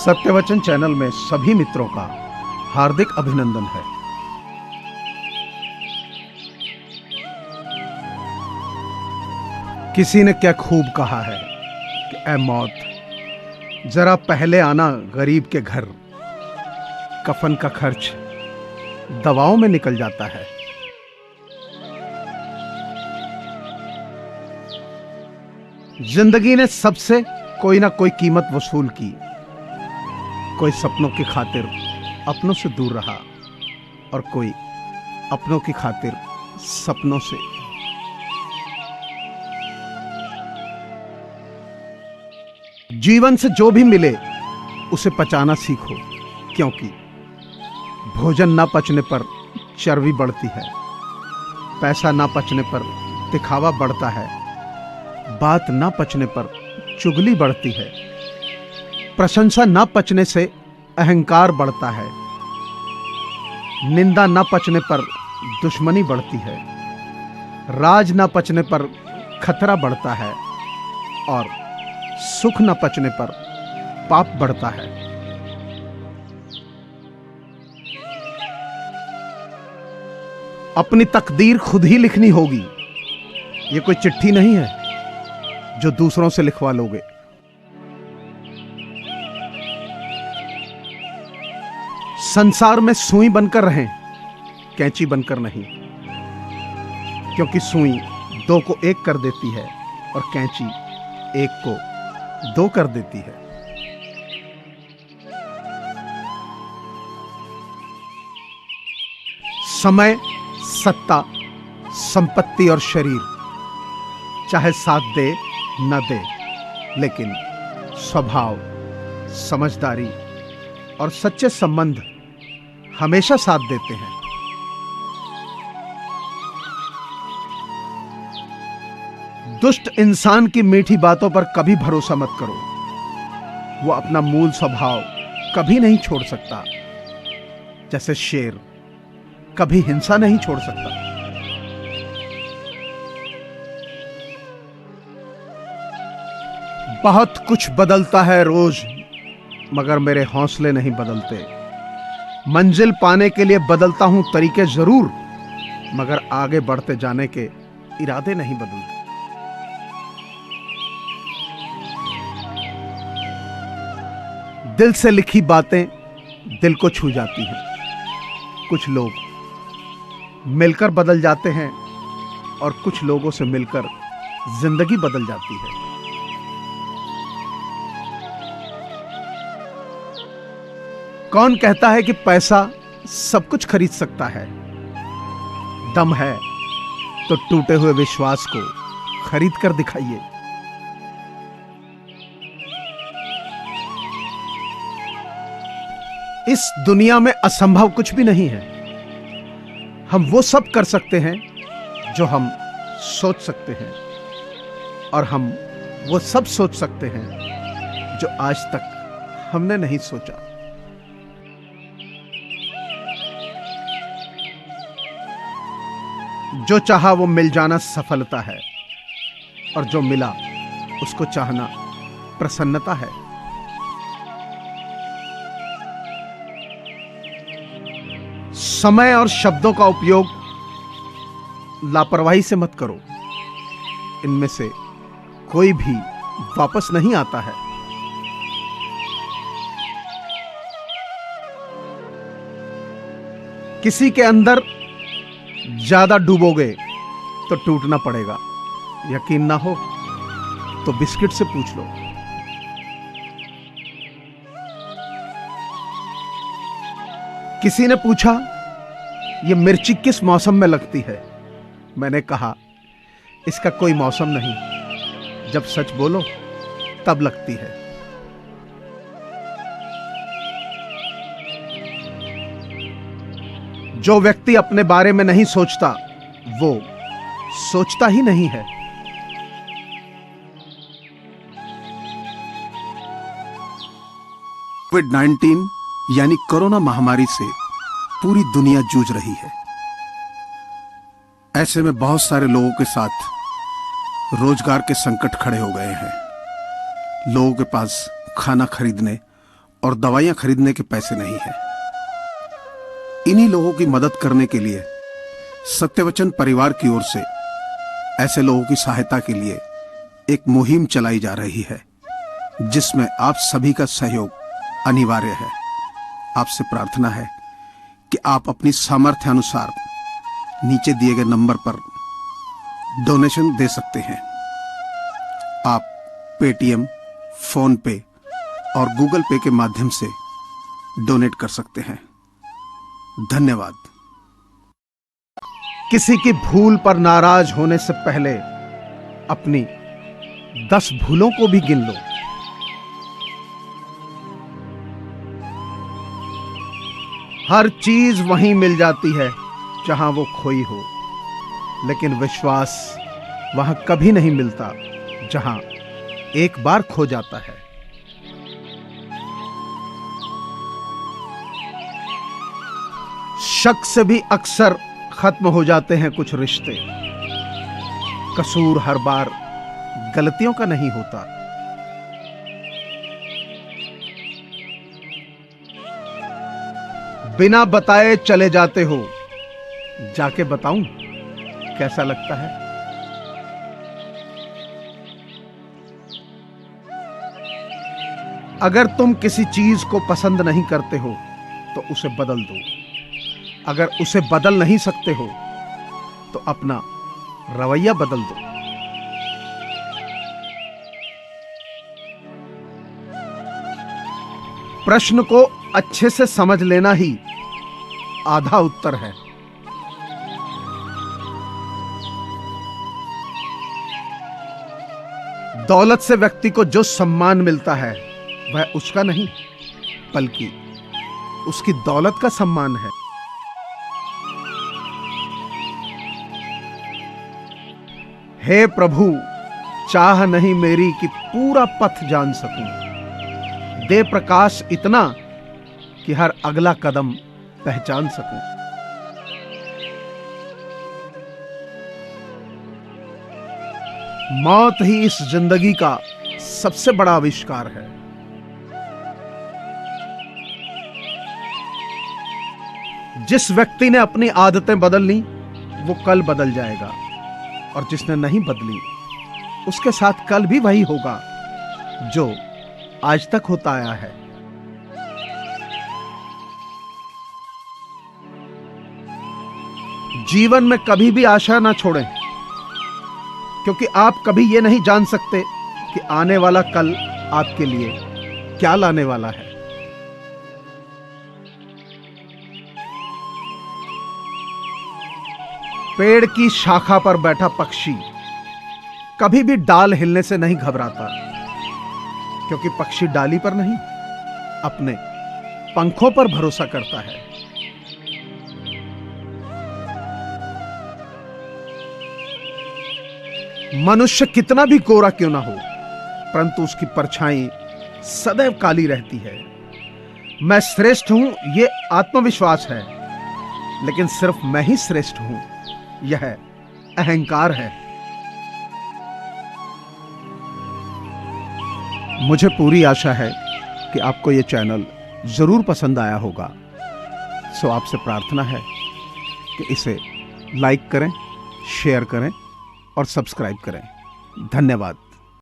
सत्यवचन channel में सभी मित्रों का हार्दिक अभिनंदन है। किसी ने क्या खूब कहा है कि ऐ मौत, जरा पहले आना गरीब के घर, कफन का खर्च दवाओं में निकल जाता है। जिंदगी ने सबसे कोई ना कोई कीमत वसूल की। कोई सपनों की खातिर अपनों से दूर रहा और कोई अपनों की खातिर सपनों से। जीवन से जो भी मिले उसे पचाना सीखो, क्योंकि भोजन ना पचने पर चर्बी बढ़ती है, पैसा ना पचने पर दिखावा बढ़ता है, बात ना पचने पर चुगली बढ़ती है, प्रशंसा ना पचने से अहंकार बढ़ता है, निंदा ना पचने पर दुश्मनी बढ़ती है, राज ना पचने पर खतरा बढ़ता है और सुख न पचने पर पाप बढ़ता है। अपनी तकदीर खुद ही लिखनी होगी। ये कोई चिट्ठी नहीं है जो दूसरों से लिखवा लोगे। संसार में सुई बनकर रहें, कैंची बनकर नहीं, क्योंकि सुई दो को एक कर देती है और कैंची एक को दो कर देती है। समय, सत्ता, संपत्ति और शरीर चाहे साथ दे न दे, लेकिन स्वभाव, समझदारी और सच्चे संबंध हमेशा साथ देते हैं। दुष्ट इंसान की मीठी बातों पर कभी भरोसा मत करो। वो अपना मूल स्वभाव कभी नहीं छोड़ सकता। जैसे शेर कभी हिंसा नहीं छोड़ सकता। बहुत कुछ बदलता है रोज, मगर मेरे हौसले नहीं बदलते। मंजिल पाने के लिए बदलता हूं तरीके जरूर, मगर आगे बढ़ते जाने के इरादे नहीं बदलते। दिल से लिखी बातें दिल को छू जाती हैं। कुछ लोग मिलकर बदल जाते हैं और कुछ लोगों से मिलकर जिंदगी बदल जाती है। कौन कहता है कि पैसा सब कुछ खरीद सकता है? दम है तो टूटे हुए विश्वास को खरीद कर दिखाइए। इस दुनिया में असंभव कुछ भी नहीं है। हम वो सब कर सकते हैं जो हम सोच सकते हैं, और हम वो सब सोच सकते हैं जो आज तक हमने नहीं सोचा। जो चाहा वो मिल जाना सफलता है, और जो मिला उसको चाहना प्रसन्नता है। समय और शब्दों का उपयोग लापरवाही से मत करो। इनमें से कोई भी वापस नहीं आता है। किसी के अंदर ज्यादा डूबोगे तो टूटना पड़ेगा। यकीन ना हो तो बिस्किट से पूछ लो। किसी ने पूछा, ये मिर्ची किस मौसम में लगती है? मैंने कहा, इसका कोई मौसम नहीं, जब सच बोलो तब लगती है। जो व्यक्ति अपने बारे में नहीं सोचता वो सोचता ही नहीं है। कोविड-19 यानी कोरोना महामारी से पूरी दुनिया जूझ रही है। ऐसे में बहुत सारे लोगों के साथ रोजगार के संकट खड़े हो गए हैं। लोगों के पास खाना खरीदने और दवाइयां खरीदने के पैसे नहीं है। इन्हीं लोगों की मदद करने के लिए सत्यवचन परिवार की ओर से ऐसे लोगों की सहायता के लिए एक मुहिम चलाई जा रही है, जिसमें आप सभी का सहयोग अनिवार्य है। आपसे प्रार्थना है कि आप अपनी सामर्थ्य अनुसार नीचे दिए गए नंबर पर डोनेशन दे सकते हैं। आप पेटीएम, फोन पे और गूगल पे के माध्यम से डोनेट कर सकते हैं। धन्यवाद। किसी की भूल पर नाराज होने से पहले अपनी 10 भूलों को भी गिन लो। हर चीज वहीं मिल जाती है जहां वो खोई हो, लेकिन विश्वास वहां कभी नहीं मिलता जहां एक बार खो जाता है। शक से भी अक्सर खत्म हो जाते हैं कुछ रिश्ते। कसूर हर बार गलतियों का नहीं होता। बिना बताए चले जाते हो, जाके बताऊं कैसा लगता है? अगर तुम किसी चीज को पसंद नहीं करते हो तो उसे बदल दो। अगर उसे बदल नहीं सकते हो तो अपना रवैया बदल दो। प्रश्न को अच्छे से समझ लेना ही आधा उत्तर है। दौलत से व्यक्ति को जो सम्मान मिलता है वह उसका नहीं, बल्कि उसकी दौलत का सम्मान है। हे प्रभु, चाह नहीं मेरी कि पूरा पथ जान सकूं। दे प्रकाश इतना कि हर अगला कदम पहचान सकूं। मौत ही इस जिंदगी का सबसे बड़ा आविष्कार है। जिस व्यक्ति ने अपनी आदतें बदल ली वो कल बदल जाएगा, और जिसने नहीं बदली उसके साथ कल भी वही होगा जो आज तक होता आया है। जीवन में कभी भी आशा ना छोड़ें, क्योंकि आप कभी ये नहीं जान सकते कि आने वाला कल आपके लिए क्या लाने वाला है। पेड़ की शाखा पर बैठा पक्षी कभी भी डाल हिलने से नहीं घबराता, क्योंकि पक्षी डाली पर नहीं, अपने पंखों पर भरोसा करता है। मनुष्य कितना भी गोरा क्यों ना हो, परंतु उसकी परछाई सदैव काली रहती है। मैं श्रेष्ठ हूं ये आत्मविश्वास है, लेकिन सिर्फ मैं ही श्रेष्ठ हूं यह अहंकार है। मुझे पूरी आशा है कि आपको यह चैनल जरूर पसंद आया होगा। सो आपसे प्रार्थना है कि इसे लाइक करें, शेयर करें और सब्सक्राइब करें। धन्यवाद।